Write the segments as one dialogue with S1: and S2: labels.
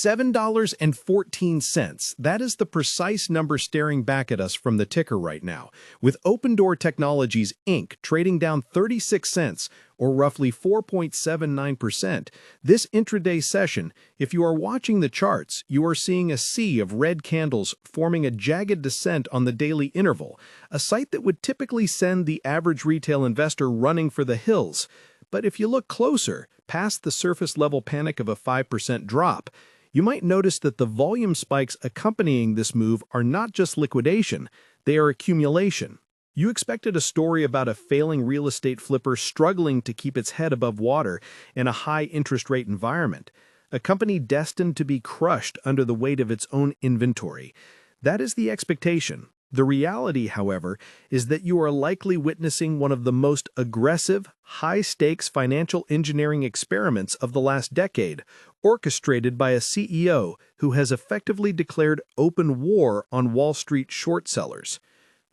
S1: $7.14. That is the precise number staring back at us from the ticker right now, with Opendoor Technologies, Inc. trading down 36 cents, or roughly 4.79%. This intraday session, if you are watching the charts, you are seeing a sea of red candles forming a jagged descent on the daily interval, a sight that would typically send the average retail investor running for the hills. But if you look closer, past the surface-level panic of a 5% drop, you might notice that the volume spikes accompanying this move are not just liquidation, they are accumulation. You expected a story about a failing real estate flipper struggling to keep its head above water in a high-interest rate environment, a company destined to be crushed under the weight of its own inventory. That is the expectation. The reality, however, is that you are likely witnessing one of the most aggressive, high-stakes financial engineering experiments of the last decade, orchestrated by a CEO who has effectively declared open war on Wall Street short sellers.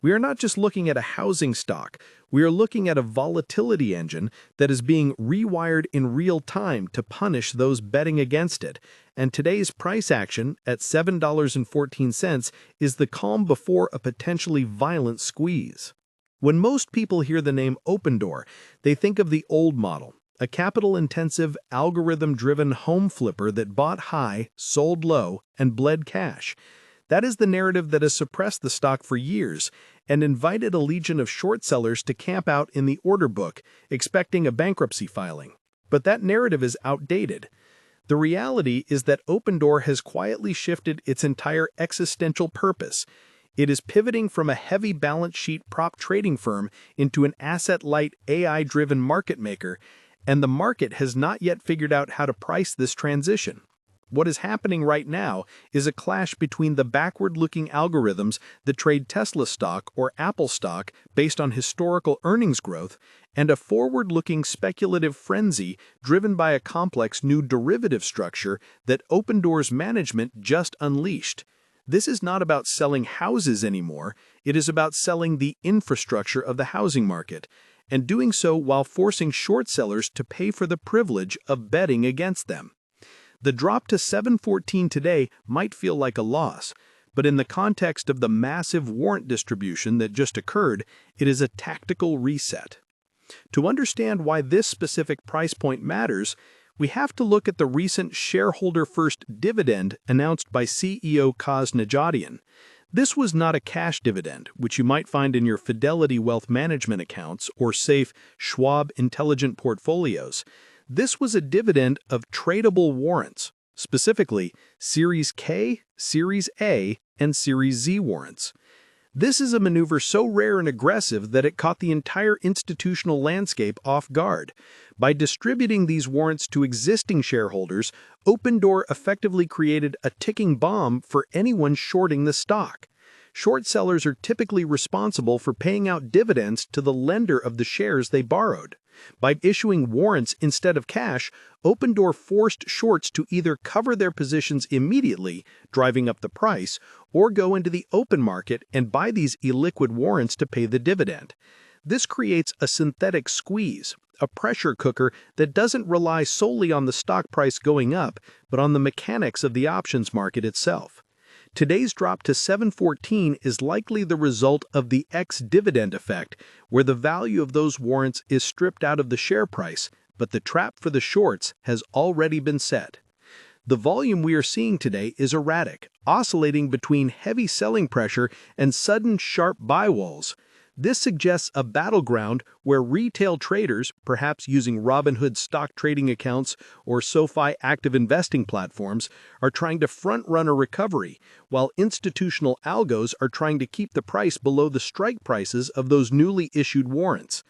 S1: We are not just looking at a housing stock, we are looking at a volatility engine that is being rewired in real time to punish those betting against it. And today's price action at $7.14 is the calm before a potentially violent squeeze. When most people hear the name Opendoor, they think of the old model, a capital-intensive, algorithm-driven home flipper that bought high, sold low, and bled cash. That is the narrative that has suppressed the stock for years and invited a legion of short sellers to camp out in the order book, expecting a bankruptcy filing. But that narrative is outdated. The reality is that Opendoor has quietly shifted its entire existential purpose. It is pivoting from a heavy balance sheet prop trading firm into an asset-light, AI-driven market maker, and the market has not yet figured out how to price this transition. What is happening right now is a clash between the backward-looking algorithms that trade Tesla stock or Apple stock based on historical earnings growth and a forward-looking speculative frenzy driven by a complex new derivative structure that Opendoor's management just unleashed. This is not about selling houses anymore, it is about selling the infrastructure of the housing market, and doing so while forcing short sellers to pay for the privilege of betting against them. The drop to $7.14 today might feel like a loss, but in the context of the massive warrant distribution that just occurred, it is a tactical reset. To understand why this specific price point matters, we have to look at the recent shareholder-first dividend announced by CEO Kaz Nejatian. This was not a cash dividend, which you might find in your Fidelity Wealth Management accounts or safe Schwab Intelligent Portfolios. This was a dividend of tradable warrants, specifically Series K, Series A, and Series Z warrants. This is a maneuver so rare and aggressive that it caught the entire institutional landscape off guard. By distributing these warrants to existing shareholders, Opendoor effectively created a ticking bomb for anyone shorting the stock. Short sellers are typically responsible for paying out dividends to the lender of the shares they borrowed. By issuing warrants instead of cash, Opendoor forced shorts to either cover their positions immediately, driving up the price, or go into the open market and buy these illiquid warrants to pay the dividend. This creates a synthetic squeeze, a pressure cooker that doesn't rely solely on the stock price going up, but on the mechanics of the options market itself. Today's drop to $7.14 is likely the result of the ex-dividend effect, where the value of those warrants is stripped out of the share price, but the trap for the shorts has already been set. The volume we are seeing today is erratic, oscillating between heavy selling pressure and sudden sharp buy walls. This suggests a battleground where retail traders, perhaps using Robinhood stock trading accounts or SoFi active investing platforms, are trying to front-run a recovery, while institutional algos are trying to keep the price below the strike prices of those newly issued warrants.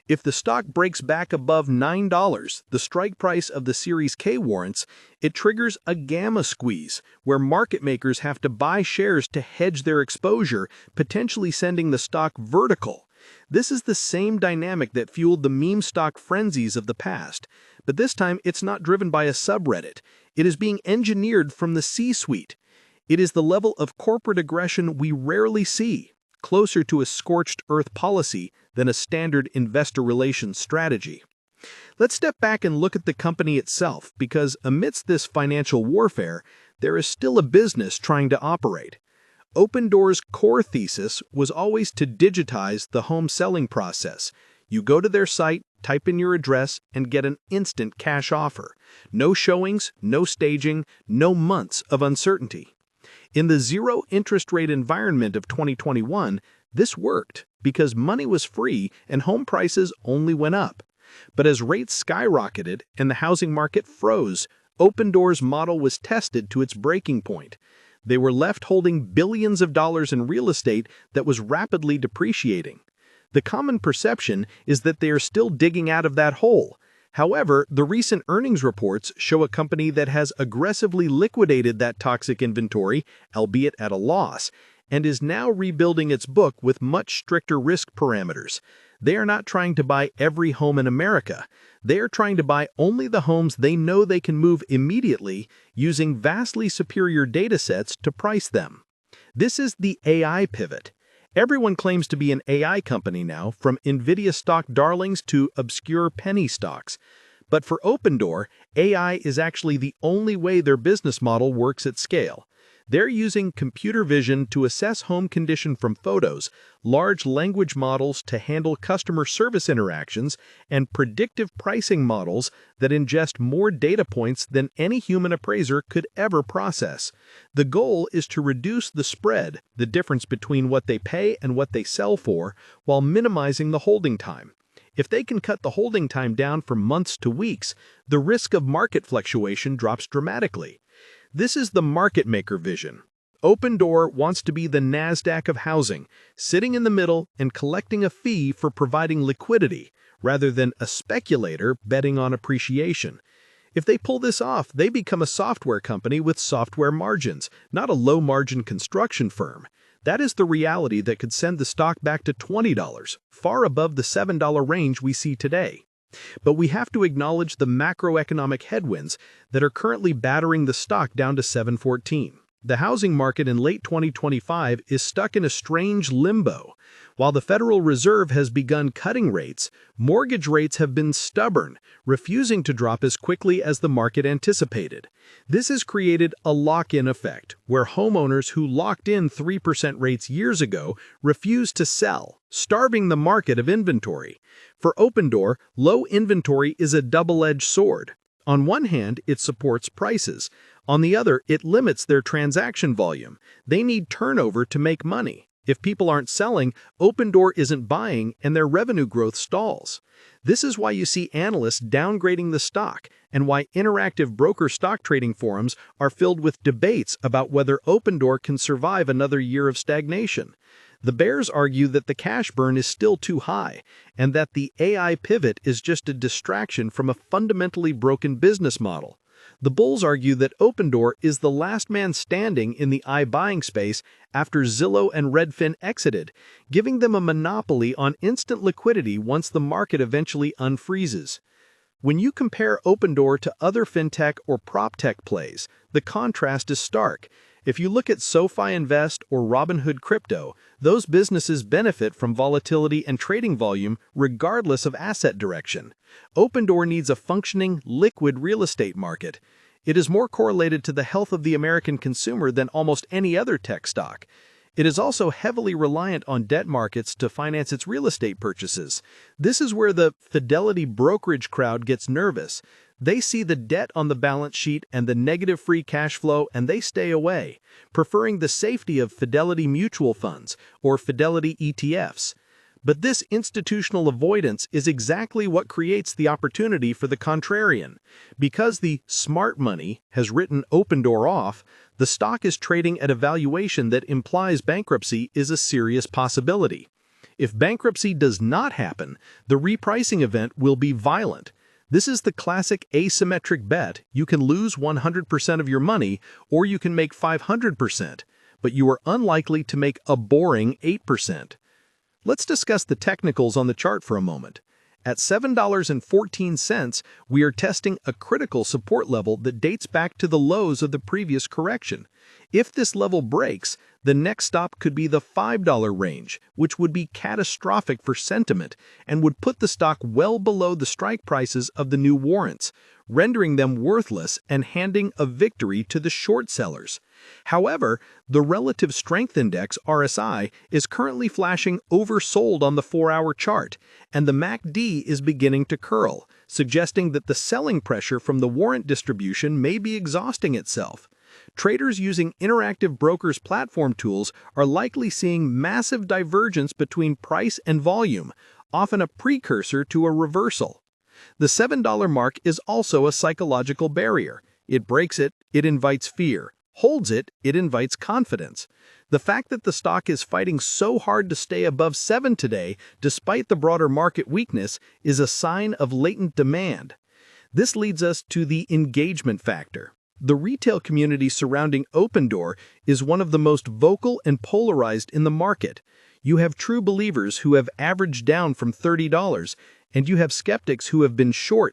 S1: If the stock breaks back above $9, the strike price of the Series K warrants, it triggers a gamma squeeze, where market makers have to buy shares to hedge their exposure, potentially sending the stock vertical. This is the same dynamic that fueled the meme stock frenzies of the past, but this time it's not driven by a subreddit. It is being engineered from the C-suite. It is the level of corporate aggression we rarely see, closer to a scorched earth policy than a standard investor relations strategy. Let's step back and look at the company itself, because amidst this financial warfare, there is still a business trying to operate. Opendoor's core thesis was always to digitize the home selling process. You go to their site, type in your address, and get an instant cash offer. No showings, no staging, no months of uncertainty. In the zero interest rate environment of 2021, this worked because money was free and home prices only went up. But as rates skyrocketed and the housing market froze, Opendoor's model was tested to its breaking point. They were left holding billions of dollars in real estate that was rapidly depreciating. The common perception is that they are still digging out of that hole. However, the recent earnings reports show a company that has aggressively liquidated that toxic inventory, albeit at a loss, and is now rebuilding its book with much stricter risk parameters. They are not trying to buy every home in America. They are trying to buy only the homes they know they can move immediately, using vastly superior data sets to price them. This is the AI pivot. Everyone claims to be an AI company now, from NVIDIA stock darlings to obscure penny stocks. But for Opendoor, AI is actually the only way their business model works at scale. They're using computer vision to assess home condition from photos, large language models to handle customer service interactions, and predictive pricing models that ingest more data points than any human appraiser could ever process. The goal is to reduce the spread, the difference between what they pay and what they sell for, while minimizing the holding time. If they can cut the holding time down from months to weeks, the risk of market fluctuation drops dramatically. This is the market maker vision. Opendoor wants to be the NASDAQ of housing, sitting in the middle and collecting a fee for providing liquidity, rather than a speculator betting on appreciation. If they pull this off, they become a software company with software margins, not a low-margin construction firm. That is the reality that could send the stock back to $20, far above the $7 range we see today. But we have to acknowledge the macroeconomic headwinds that are currently battering the stock down to $7.14. The housing market in late 2025 is stuck in a strange limbo. While the Federal Reserve has begun cutting rates, mortgage rates have been stubborn, refusing to drop as quickly as the market anticipated. This has created a lock-in effect, where homeowners who locked in 3% rates years ago refuse to sell, starving the market of inventory. For Opendoor, low inventory is a double-edged sword. On one hand, it supports prices. On the other, it limits their transaction volume. They need turnover to make money. If people aren't selling, Opendoor isn't buying, and their revenue growth stalls. This is why you see analysts downgrading the stock, and why interactive broker stock trading forums are filled with debates about whether Opendoor can survive another year of stagnation. The bears argue that the cash burn is still too high, and that the AI pivot is just a distraction from a fundamentally broken business model. The bulls argue that Opendoor is the last man standing in the iBuying space after Zillow and Redfin exited, giving them a monopoly on instant liquidity once the market eventually unfreezes. When you compare Opendoor to other fintech or proptech plays, the contrast is stark. If you look at SoFi Invest or Robinhood Crypto, those businesses benefit from volatility and trading volume regardless of asset direction. Opendoor needs a functioning, liquid real estate market. It is more correlated to the health of the American consumer than almost any other tech stock. It is also heavily reliant on debt markets to finance its real estate purchases. This is where the Fidelity brokerage crowd gets nervous. They see the debt on the balance sheet and the negative free cash flow, and they stay away, preferring the safety of Fidelity mutual funds or Fidelity ETFs. But this institutional avoidance is exactly what creates the opportunity for the contrarian. Because the smart money has written Opendoor off, the stock is trading at a valuation that implies bankruptcy is a serious possibility. If bankruptcy does not happen, the repricing event will be violent. This is the classic asymmetric bet. You can lose 100% of your money, or you can make 500%, but you are unlikely to make a boring 8%. Let's discuss the technicals on the chart for a moment. At $7.14, we are testing a critical support level that dates back to the lows of the previous correction. If this level breaks, the next stop could be the $5 range, which would be catastrophic for sentiment and would put the stock well below the strike prices of the new warrants, rendering them worthless and handing a victory to the short sellers. However, the Relative Strength Index, RSI, is currently flashing oversold on the 4-hour chart, and the MACD is beginning to curl, suggesting that the selling pressure from the warrant distribution may be exhausting itself. Traders using Interactive Brokers platform tools are likely seeing massive divergence between price and volume, often a precursor to a reversal. The $7 mark is also a psychological barrier. It breaks it, it invites fear. Holds it, it invites confidence. The fact that the stock is fighting so hard to stay above 7 today, despite the broader market weakness, is a sign of latent demand. This leads us to the engagement factor. The retail community surrounding Opendoor is one of the most vocal and polarized in the market. You have true believers who have averaged down from $30, and you have skeptics who have been short